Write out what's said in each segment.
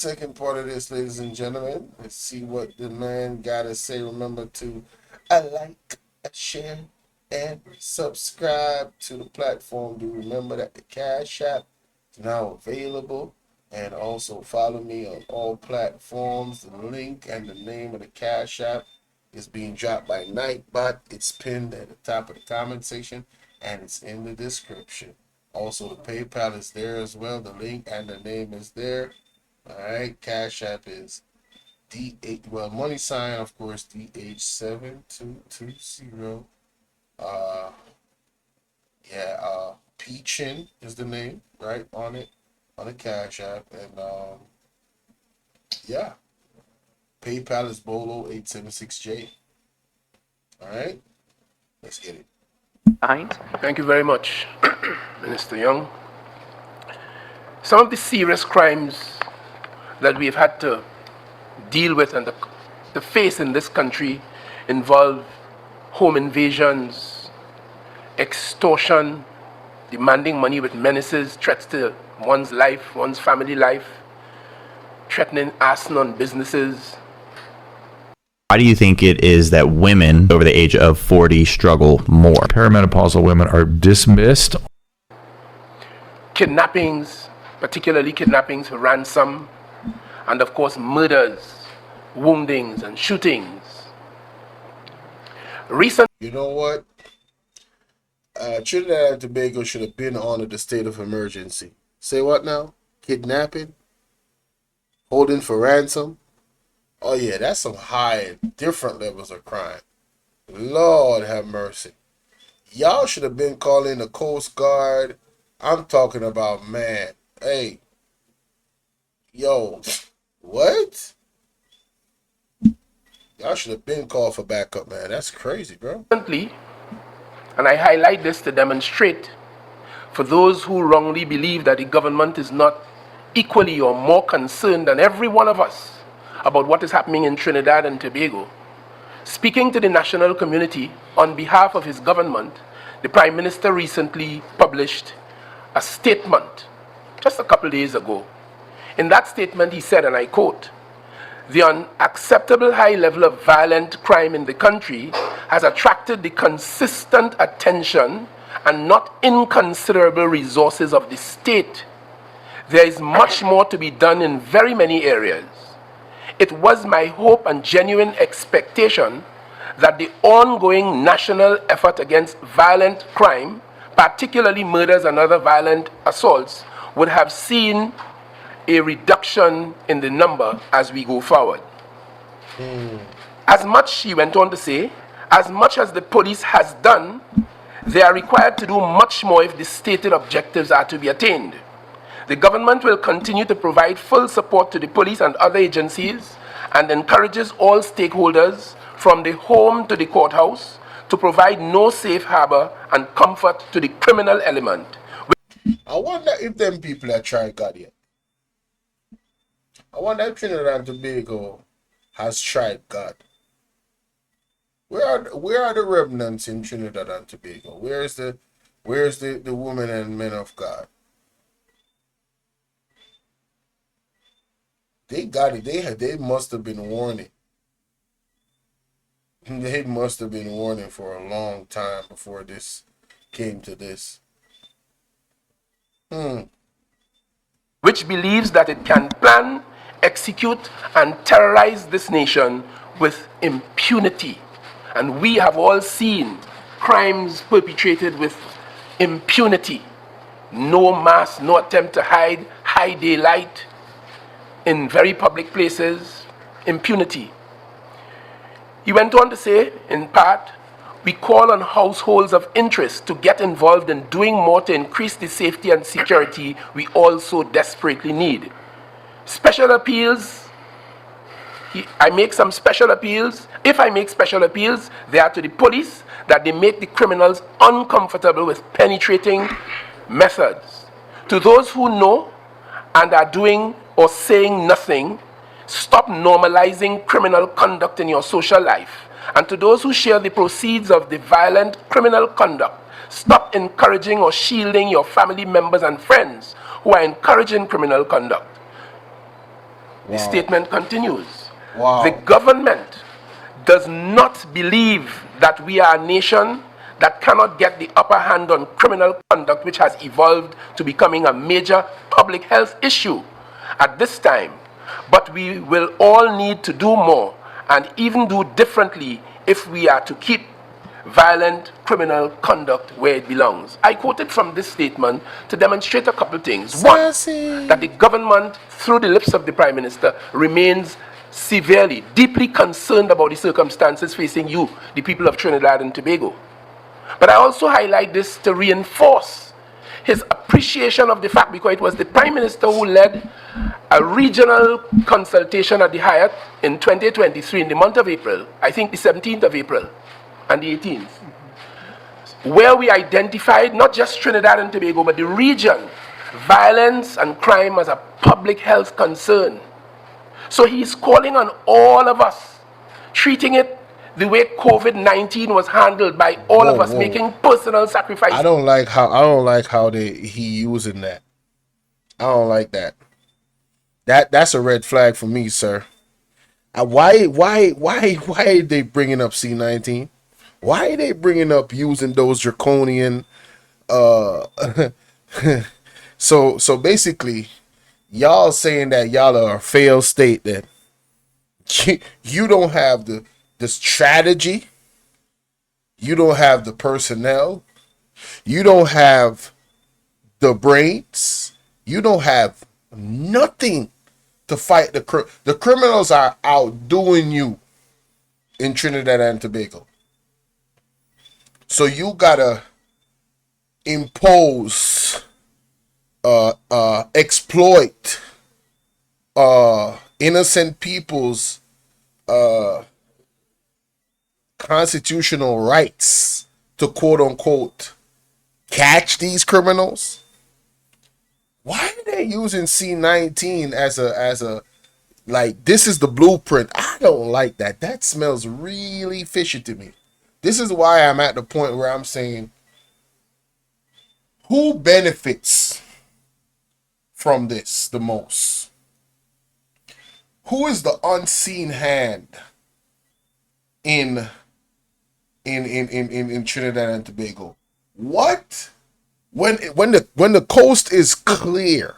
Second part of this, ladies and gentlemen. Let's see what the man got to say. Remember to like, share, and subscribe to the platform. Do remember that the Cash App is now available. And also follow me on all platforms. The link and the name of the Cash App is being dropped by Nightbot. It's pinned at the top of the comment section and it's in the description. Also, the PayPal is there as well. The link and the name is there. All right, Cash App is DH, well, money sign, of course, DH7220. Peachin is the name, right, on it, on the Cash App. And, yeah, PayPal is BOLO876J. All right, let's get it. Thank you very much, Minister Young. Some of the serious crimes that we've had to deal with and to face in this country involve home invasions, extortion, demanding money with menaces, threats to one's life, one's family life, threatening arson on businesses. Why do you think it is that women over the age of 40 struggle more? Perimenopausal women are dismissed. Kidnappings, particularly kidnappings for ransom, and of course murders, woundings, and shootings. You know what? Trinidad and Tobago should have been on the state of emergency. Say what now? Kidnapping? Holding for ransom? Oh yeah, that's some high, different levels of crime. Lord have mercy. Y'all should have been calling the Coast Guard. I'm talking about, man. Hey. Yo. What? Y'all should have been called for backup, man. That's crazy, bro. And I highlight this to demonstrate for those who wrongly believe that the government is not equally or more concerned than every one of us about what is happening in Trinidad and Tobago. Speaking to the national community on behalf of his government, the Prime Minister recently published a statement just a couple days ago. In that statement, he said, and I quote, "The unacceptable high level of violent crime in the country has attracted the consistent attention and not inconsiderable resources of the state. There is much more to be done in very many areas. It was my hope and genuine expectation that the ongoing national effort against violent crime, particularly murders and other violent assaults, would have seen a reduction in the number as we go forward." As much, he went on to say, as much as the police has done, they are required to do much more if the stated objectives are to be attained. The government will continue to provide full support to the police and other agencies and encourages all stakeholders from the home to the courthouse to provide no safe harbor and comfort to the criminal element. I wonder if them people have tried God yet. I wonder if Trinidad and Tobago has tried God. Where are the remnants in Trinidad and Tobago? Where's the women and men of God? They got it. They must have been warning. They must have been warning for a long time before this came to this. Which believes that it can plan, execute, and terrorize this nation with impunity. And we have all seen crimes perpetrated with impunity. No mask, no attempt to hide, high daylight, in very public places, impunity. He went on to say, in part, "We call on households of interest to get involved in doing more to increase the safety and security we also desperately need. Special appeals, I make some special appeals. If I make special appeals, they are to the police, that they make the criminals uncomfortable with penetrating methods. To those who know and are doing or saying nothing, stop normalizing criminal conduct in your social life. And to those who share the proceeds of the violent criminal conduct, stop encouraging or shielding your family members and friends who are encouraging criminal conduct. The statement continues. Wow. The government does not believe that we are a nation that cannot get the upper hand on criminal conduct, which has evolved to becoming a major public health issue at this time. But we will all need to do more and even do differently if we are to keep violent criminal conduct where it belongs. I quoted from this statement to demonstrate a couple things. One, that the government, through the lips of the Prime Minister, remains severely, deeply concerned about the circumstances facing you, the people of Trinidad and Tobago. But I also highlight this to reinforce his appreciation of the fact, because it was the Prime Minister who led a regional consultation at the Hyatt in 2023 in the month of April, I think the 17th of April and the 18th, where we identified not just Trinidad and Tobago, but the region, violence and crime as a public health concern. So he's calling on all of us, treating it the way COVID-19 was handled by all of us, making personal sacrifices. I don't like how he using that. I don't like that. That's a red flag for me, sir. Why are they bringing up C-19? Why are they bringing up using those draconian so basically y'all saying that y'all are a failed state, that you don't have the strategy, you don't have the personnel, you don't have the brains, you don't have nothing to fight the criminals are outdoing you in Trinidad and Tobago. So you gotta impose, exploit innocent people's constitutional rights to quote unquote catch these criminals. Why are they using C-19 as a like this is the blueprint? I don't like that. That smells really fishy to me. This is why I'm at the point where I'm saying, who benefits from this the most? Who is the unseen hand in Trinidad and Tobago? What? When the coast is clear,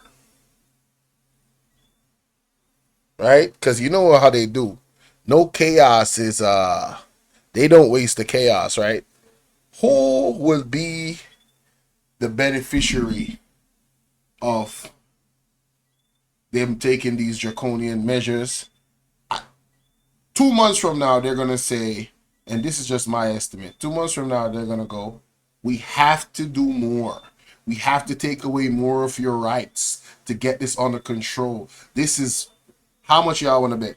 right? Because you know how they do. No chaos is they don't waste the chaos, right? Who will be the beneficiary of them taking these draconian measures? 2 months from now, they're gonna say, and this is just my estimate, 2 months from now, they're gonna go, we have to do more. We have to take away more of your rights to get this under control. This is how much y'all want to bet?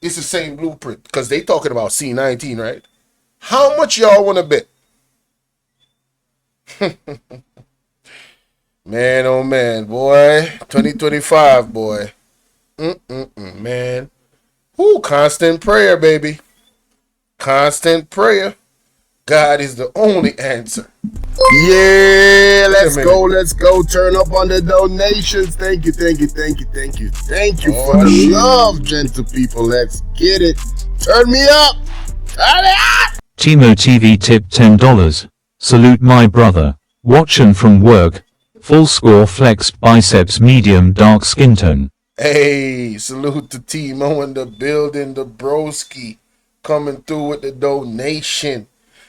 It's the same blueprint because they talking about C-19, right? How much y'all want to bet? Man, oh man, boy. 2025, boy. Man. Ooh, constant prayer, baby. Constant prayer. God is the only answer. Yeah, let's go. Turn up on the donations. Thank you for the love, gentle people. Let's get it. Turn me up. Turn it up. Timo TV tip $10. Salute my brother. Watchin' from work. Full score flex biceps medium dark skin tone. Hey, salute to Timo in the building, the broski coming through with the donation.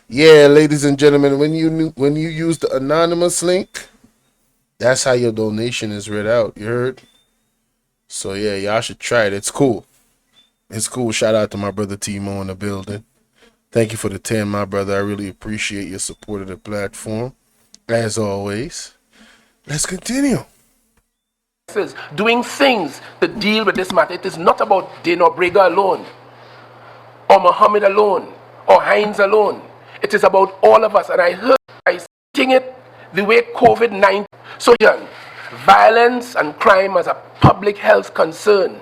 Yeah, ladies and gentlemen, when you use the anonymous link, that's how your donation is read out. You heard? So yeah, y'all should try it. It's cool. It's cool. Shout out to my brother Timo in the building. Thank you for the 10, my brother. I really appreciate your support of the platform. As always, let's continue. Doing things to deal with this matter. It is not about Dino Brega alone, or Muhammad alone, or Hines alone. It is about all of us. And I heard by seeing it the way COVID-19, so violence and crime as a public health concern.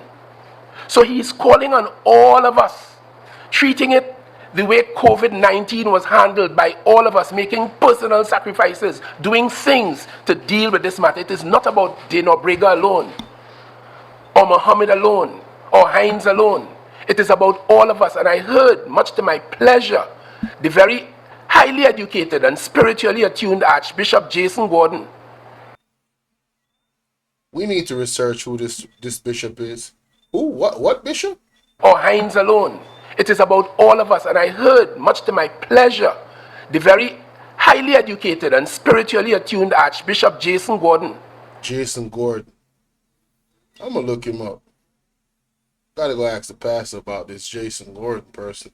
So he's calling on all of us, treating it the way COVID-19 was handled by all of us, making personal sacrifices, doing things to deal with this matter. It is not about Dino Brega alone, or Muhammad alone, or Heinz alone. It is about all of us. And I heard, much to my pleasure, the very highly educated and spiritually attuned Archbishop Jason Gordon. We need to research who this bishop is. Who? What bishop? Or Heinz alone. It is about all of us. And I heard, much to my pleasure, the very highly educated and spiritually attuned Archbishop Jason Gordon. Jason Gordon. I'm going to look him up. Gotta go ask the pastor about this Jason Gordon person.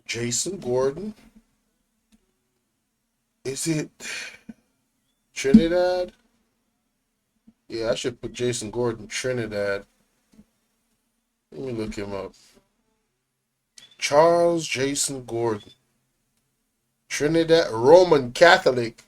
Jason Gordon? Is it Trinidad? Yeah, I should put Jason Gordon Trinidad. Let me look him up. Charles Jason Gordon. Trinidad, Roman Catholic.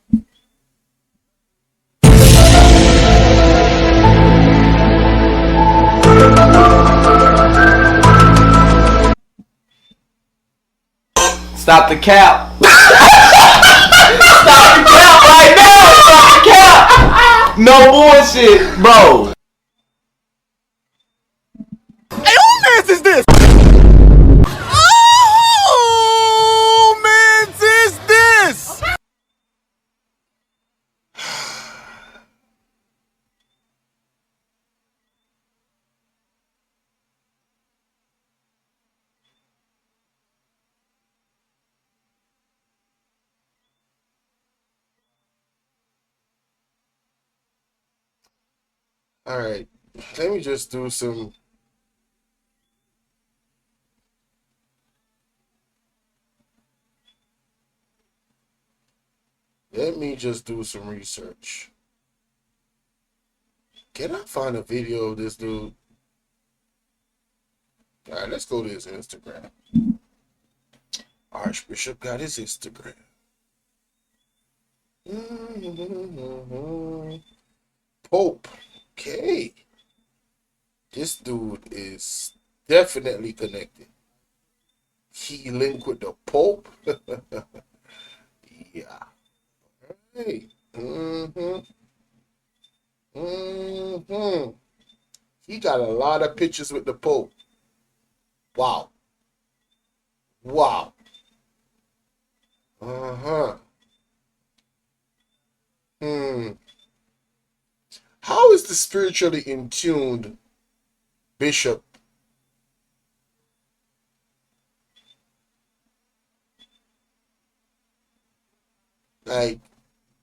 Stop the cap. Stop the cap right now. Stop the cap. No bullshit, bro. Hey, who mans is this? Oh, mans is this? All right, let me just do some. Let me just do some research. Can I find a video of this dude? All right, let's go to his Instagram. Archbishop got his Instagram. Pope. Okay. This dude is definitely connected. He linked with the Pope. Yeah. Hey. He got a lot of pictures with the Pope. Wow. Wow. How is the spiritually in tuned bishop like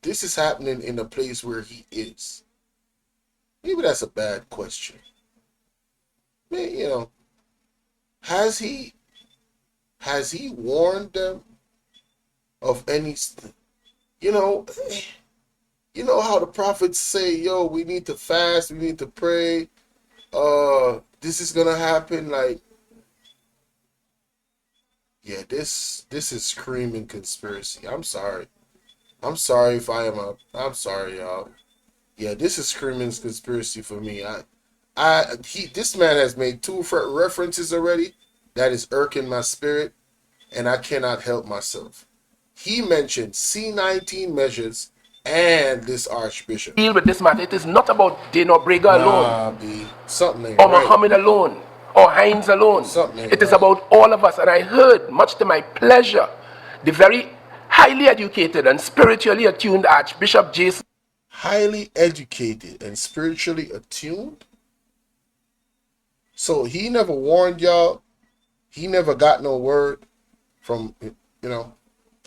this is happening in a place where he is? Maybe that's a bad question. Man, you know, has he warned them of any, you know how the prophets say, yo, we need to fast, we need to pray, this is gonna happen, like, yeah, this is screaming conspiracy. I'm sorry if I'm sorry, y'all. Yeah, this is screaming conspiracy for me. This man has made two references already that is irking my spirit, and I cannot help myself. He mentioned C-19 measures and this Archbishop. Deal with this matter. It is not about Dino Brega alone, something ain't or right. Muhammad alone, or Heinz alone. It is about all of us. And I heard, much to my pleasure, the very highly educated and spiritually attuned Archbishop Jason. Highly educated and spiritually attuned? So he never warned y'all? He never got no word from,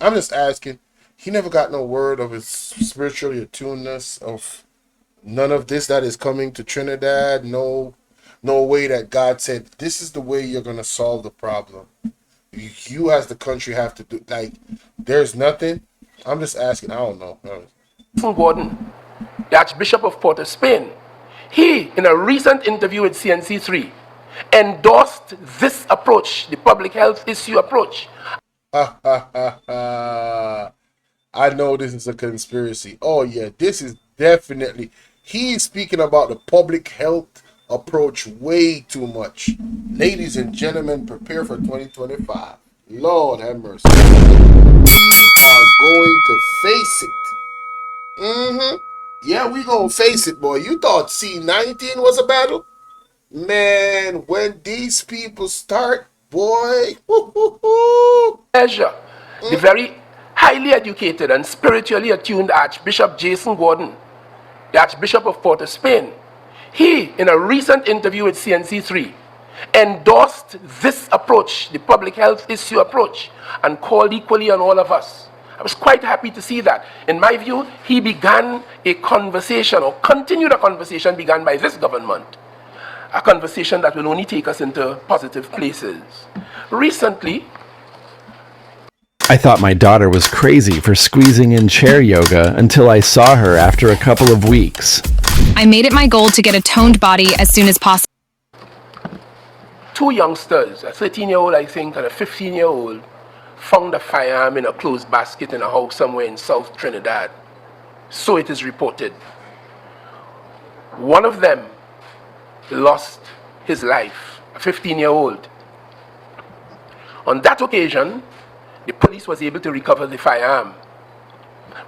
I'm just asking. He never got no word of his spiritually attunedness, of none of this that is coming to Trinidad. No way that God said, this is the way you're going to solve the problem. You as the country have to do, like, there's nothing. I'm just asking. I don't know. Gordon, the Archbishop of Port of Spain, he, in a recent interview with CNC3, endorsed this approach, the public health issue approach. I know this is a conspiracy. Oh, yeah, this is definitely... He's speaking about the public health approach way too much. Ladies and gentlemen, prepare for 2025. Lord have mercy. We are going to face it. Yeah, we gonna face it, boy. You thought C-19 was a battle? Man, when these people start, boy, Measure the very highly educated and spiritually attuned Archbishop Jason Gordon, the Archbishop of Port of Spain. He, in a recent interview with CNC3, endorsed this approach, the public health issue approach, and called equally on all of us. I was quite happy to see that. In my view, he began a conversation, or continued a conversation begun by this government, a conversation that will only take us into positive places. Recently, I thought my daughter was crazy for squeezing in chair yoga until I saw her after a couple of weeks. I made it my goal to get a toned body as soon as possible. two youngsters, a 13-year-old, I think, and a 15-year-old, found a firearm in a closed basket in a house somewhere in South Trinidad. So it is reported. One of them lost his life, a 15-year-old. On that occasion, the police was able to recover the firearm.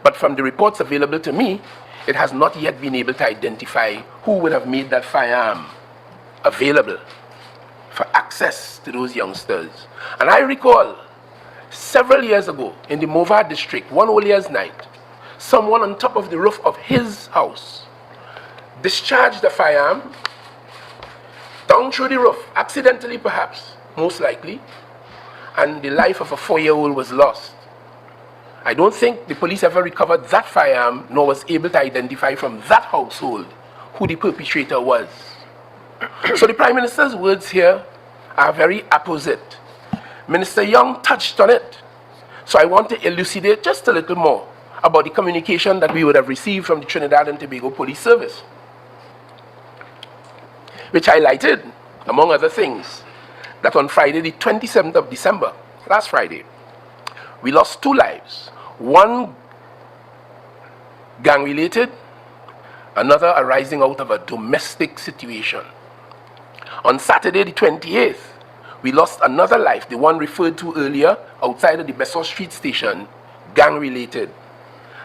But from the reports available to me, it has not yet been able to identify who would have made that firearm available for access to those youngsters. And I recall several years ago in the Mova district, one New Year's night, someone on top of the roof of his house discharged the firearm down through the roof, accidentally perhaps, most likely, and the life of a 4-year-old was lost. I don't think the police ever recovered that firearm, nor was able to identify from that household who the perpetrator was. So the Prime Minister's words here are very apposite. Minister Young touched on it. So I want to elucidate just a little more about the communication that we would have received from the Trinidad and Tobago Police Service, which highlighted, among other things, that on Friday, the 27th of December, last Friday, we lost 2 lives. One gang-related, another arising out of a domestic situation. On Saturday, the 28th, we lost another life, the one referred to earlier, outside of the Besson Street station, gang-related.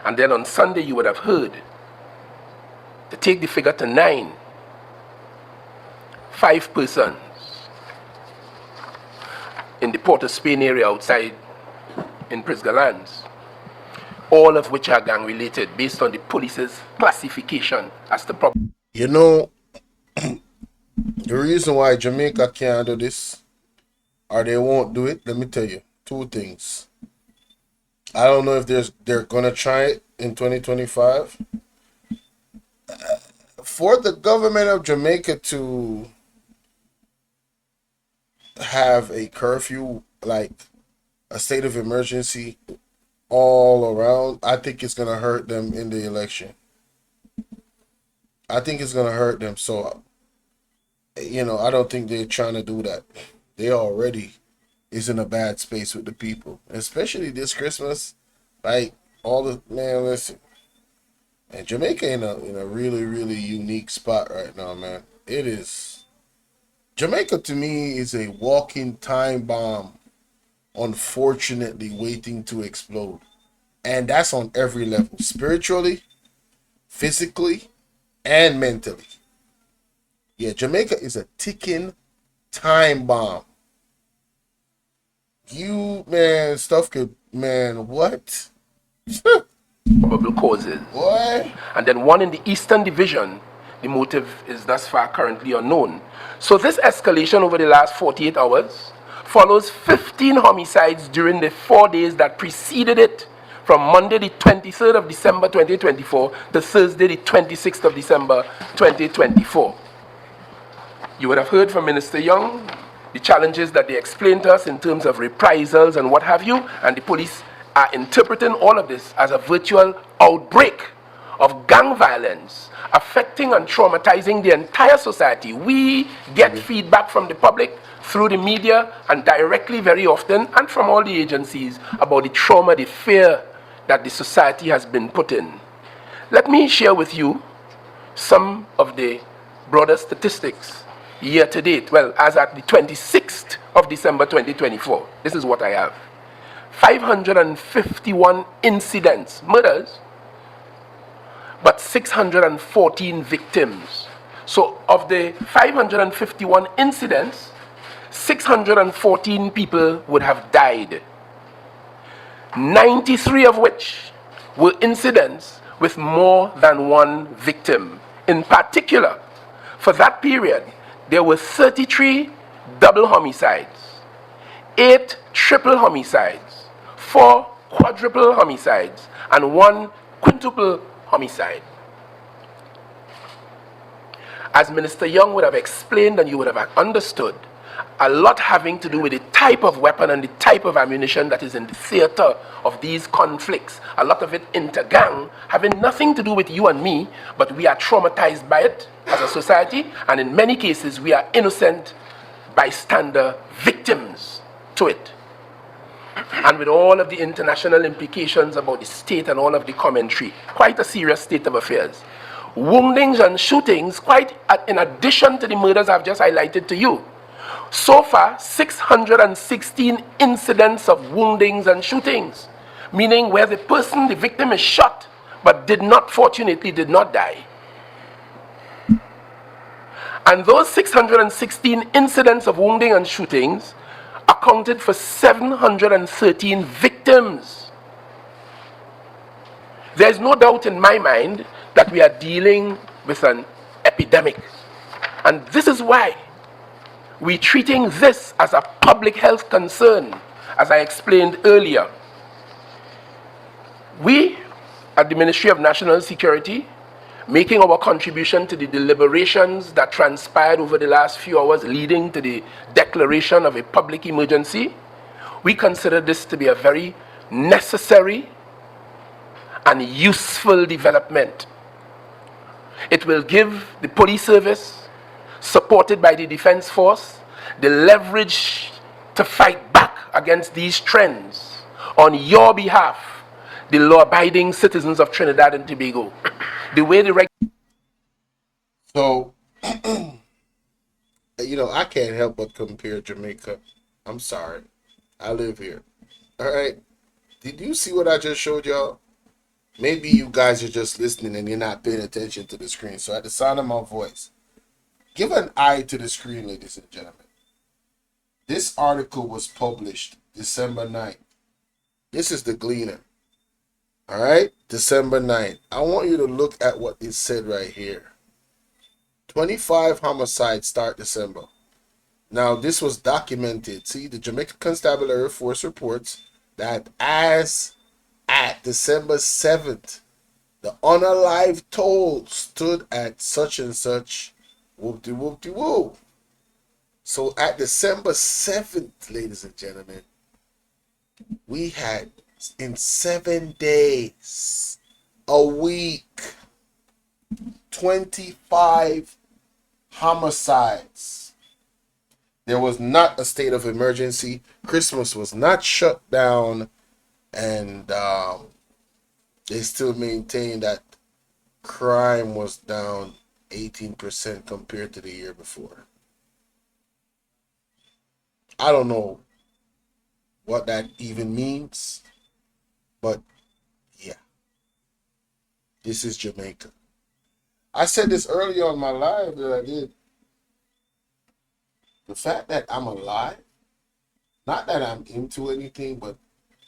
And then on Sunday, you would have heard, to take the figure to 9, 5 persons in the Port of Spain area outside in Prisgalands, all of which are gang-related based on the police's classification as the problem. You know, the reason why Jamaica can't do this, or they won't do it, let me tell you, 2 things. I don't know if they're going to try it in 2025. For the government of Jamaica to have a curfew, like a state of emergency all around, I think it's going to hurt them in the election. I think it's going to hurt them. So, you know, I don't think they're trying to do that. They already is in a bad space with the people, especially this Christmas. Like, all the, man, listen. And Jamaica in a really, really unique spot right now, man. It is. Jamaica, to me, is a walking time bomb, unfortunately waiting to explode. And that's on every level, spiritually, physically, and mentally. Yeah, Jamaica is a ticking time bomb. You, man, stuff could, man, what? Probable causes. What? And then one in the Eastern Division, the motive is thus far currently unknown. So this escalation over the last 48 hours follows 15 homicides during the 4 days that preceded it, from Monday the 23rd of December 2024 to Thursday the 26th of December 2024. You would have heard from Minister Young the challenges that they explained to us in terms of reprisals and what have you, and the police are interpreting all of this as a virtual outbreak of gang violence affecting and traumatizing the entire society. We get feedback from the public through the media and directly very often, and from all the agencies, about the trauma, the fear that the society has been put in. Let me share with you some of the broader statistics year to date. Well, as at the 26th of December 2024, this is what I have. 551 incidents, murders, but 614 victims. So of the 551 incidents, 614 people would have died, 93 of which were incidents with more than one victim. In particular, for that period, there were 33 double homicides, 8 triple homicides, 4 quadruple homicides, and 1 quintuple homicide. As Minister Young would have explained and you would have understood, a lot having to do with the type of weapon and the type of ammunition that is in the theater of these conflicts. A lot of it intergang, having nothing to do with you and me, but we are traumatized by it as a society, and in many cases we are innocent bystander victims to it. And with all of the international implications about the state and all of the commentary, quite a serious state of affairs. Woundings and shootings, quite in addition to the murders I've just highlighted to you. So far, 616 incidents of woundings and shootings, meaning where the person, the victim, is shot, but fortunately did not die. And those 616 incidents of wounding and shootings accounted for 713 victims. There's no doubt in my mind that we are dealing with an epidemic. And this is why we're treating this as a public health concern, as I explained earlier. We, at the Ministry of National Security, making our contribution to the deliberations that transpired over the last few hours leading to the declaration of a public emergency, we consider this to be a very necessary and useful development. It will give the police service, supported by the Defense Force, the leverage to fight back against these trends on your behalf, the law-abiding citizens of Trinidad and Tobago. The way the So, I can't help but compare Jamaica. I'm sorry. I live here. All right. Did you see what I just showed y'all? Maybe you guys are just listening and you're not paying attention to the screen. So at the sound of my voice, give an eye to the screen, ladies and gentlemen. This article was published December 9th. This is the Gleaner. All right, December 9th. I want you to look at what it said right here. 25 homicides start December. Now, this was documented. See, the Jamaica Constabulary Force reports that as at December 7th, the unalive toll stood at such and such, whoop-de-whoop-de-whoop. So at December 7th, ladies and gentlemen, we had in 7 days, a week, 25 homicides. There was not a state of emergency. Christmas was not shut down, and they still maintain that crime was down 18% compared to the year before. I don't know what that even means, but yeah, this is Jamaica. I said this earlier on my live that I did. The fact that I'm alive, not that I'm into anything, but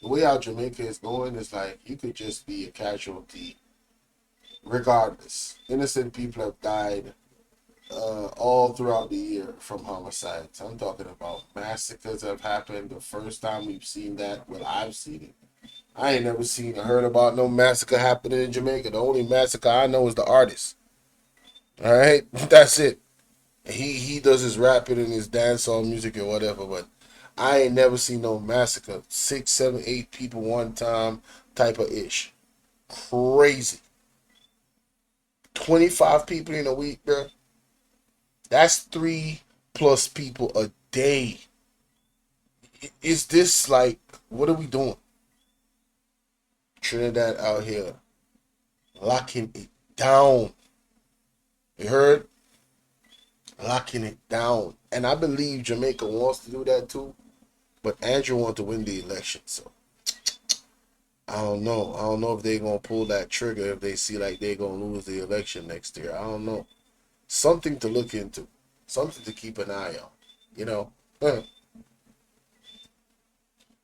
the way how Jamaica is going is like you could just be a casualty regardless. Innocent people have died all throughout the year from homicides. I'm talking about massacres have happened. The first time we've seen that, well, I've seen it. I ain't never seen or heard about no massacre happening in Jamaica. The only massacre I know is the artist. All right, that's it. He does his rapping and his dancehall music or whatever, but I ain't never seen no massacre. 6, 7, 8 people one time type of ish. Crazy. 25 people in a week, bro. That's 3+ people a day. Is this like, what are we doing? Trinidad out here locking it down. You heard? Locking it down. And I believe Jamaica wants to do that too. But Andrew wants to win the election. So I don't know. I don't know if they're gonna pull that trigger if they see like they're gonna lose the election next year. I don't know. Something to look into. Something to keep an eye on. You know?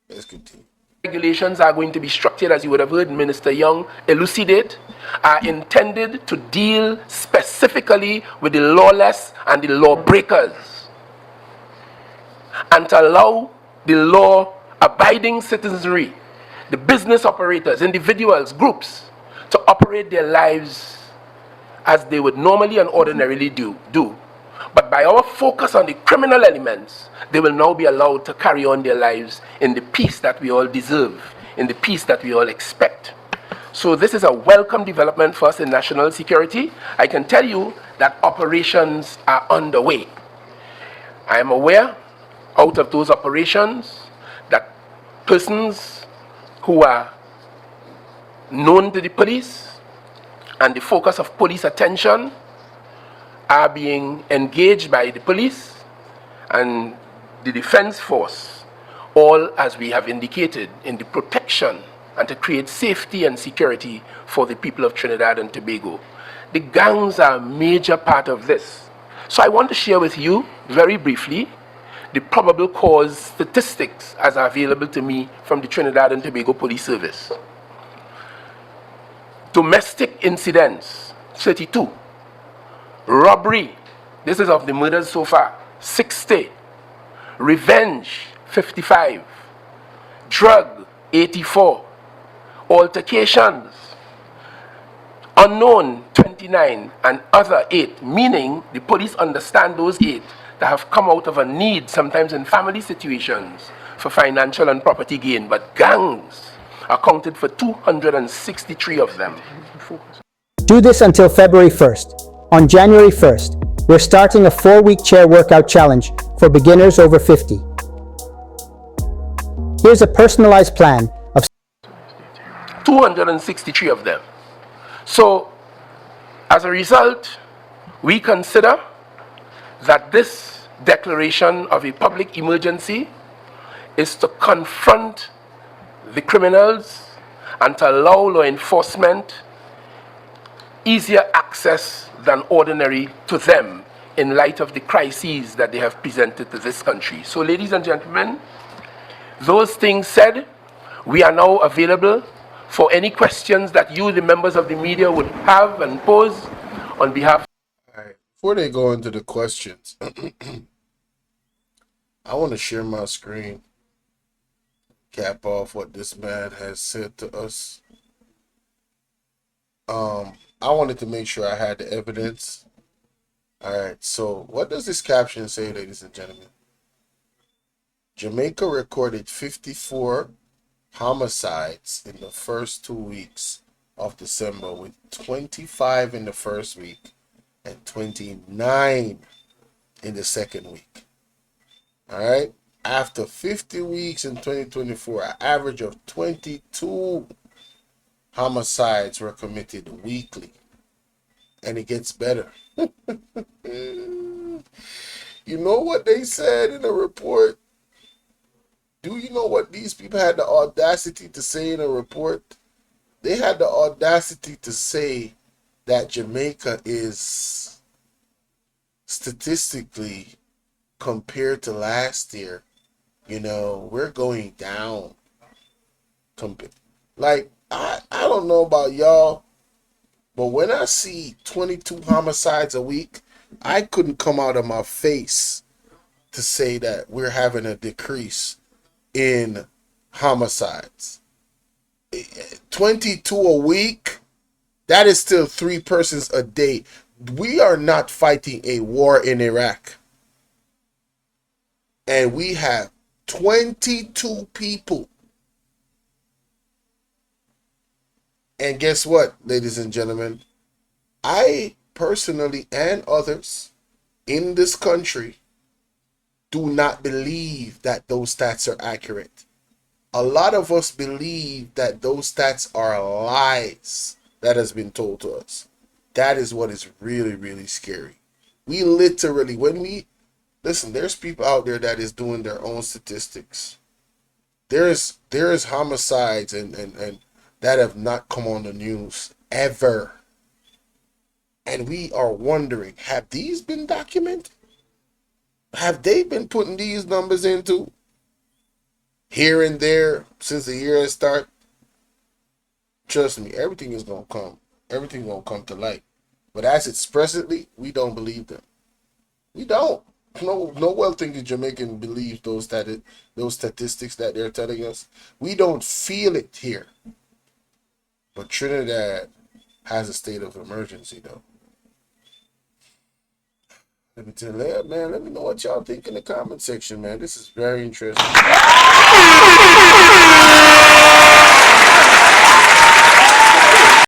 Let's continue. Regulations are going to be structured, as you would have heard Minister Young elucidate, are intended to deal specifically with the lawless and the lawbreakers, and to allow the law-abiding citizenry, the business operators, individuals, groups, to operate their lives as they would normally and ordinarily do. But by our focus on the criminal elements, they will now be allowed to carry on their lives in the peace that we all deserve, in the peace that we all expect. So this is a welcome development for us in national security. I can tell you that operations are underway. I am aware, out of those operations, that persons who are known to the police and the focus of police attention are being engaged by the police and the defense force, all as we have indicated, in the protection and to create safety and security for the people of Trinidad and Tobago. The gangs are a major part of this. So I want to share with you, very briefly, the probable cause statistics as are available to me from the Trinidad and Tobago Police Service. Domestic incidents, 32. Robbery, this is of the murders so far, 60. Revenge, 55. Drug, 84. Altercations, unknown, 29, and other 8, meaning the police understand those 8 that have come out of a need, sometimes in family situations, for financial and property gain. But gangs accounted for 263 of them. Do this until February 1st. On January 1st, we're starting a 4-week chair workout challenge for beginners over 50. Here's a personalized plan of 263 of them. So, as a result, we consider that this declaration of a public emergency is to confront the criminals and to allow law enforcement easier access than ordinary to them in light of the crises that they have presented to this country. So, ladies and gentlemen, those things said, we are now available for any questions that you, the members of the media, would have and pose on behalf. All right. Before they go into the questions, I want to share my screen, cap off what this man has said to us. I wanted to make sure I had the evidence. All right, so what does this caption say, ladies and gentlemen? Jamaica recorded 54 homicides in the first 2 weeks of December, with 25 in the first week and 29 in the second week. All right, after 50 weeks in 2024, an average of 22 homicides were committed weekly, and it gets better. You know what they said in the report? Do you know what these people had the audacity to say in a report? They had the audacity to say that Jamaica is statistically, compared to last year, we're going down. Like, I don't know about y'all, but when I see 22 homicides a week, I couldn't come out of my face to say that we're having a decrease in homicides. 22 a week, that is still 3 persons a day. We are not fighting a war in Iraq. And we have 22 people. And guess what, ladies and gentlemen? I personally and others in this country do not believe that those stats are accurate. A lot of us believe that those stats are lies that has been told to us. That is what is really, really scary. We literally, listen, there's people out there that is doing their own statistics. There is homicides and that have not come on the news ever. And we are wondering, have these been documented? Have they been putting these numbers into here and there since the year has started? Trust me, everything is gonna come. Everything gonna come to light. But as it's presently, we don't believe them. We don't. No well-thinking Jamaican believes those statistics that they're telling us. We don't feel it here. But Trinidad has a state of emergency, though. Let me tell you, man. Let me know what y'all think in the comment section, man. This is very interesting.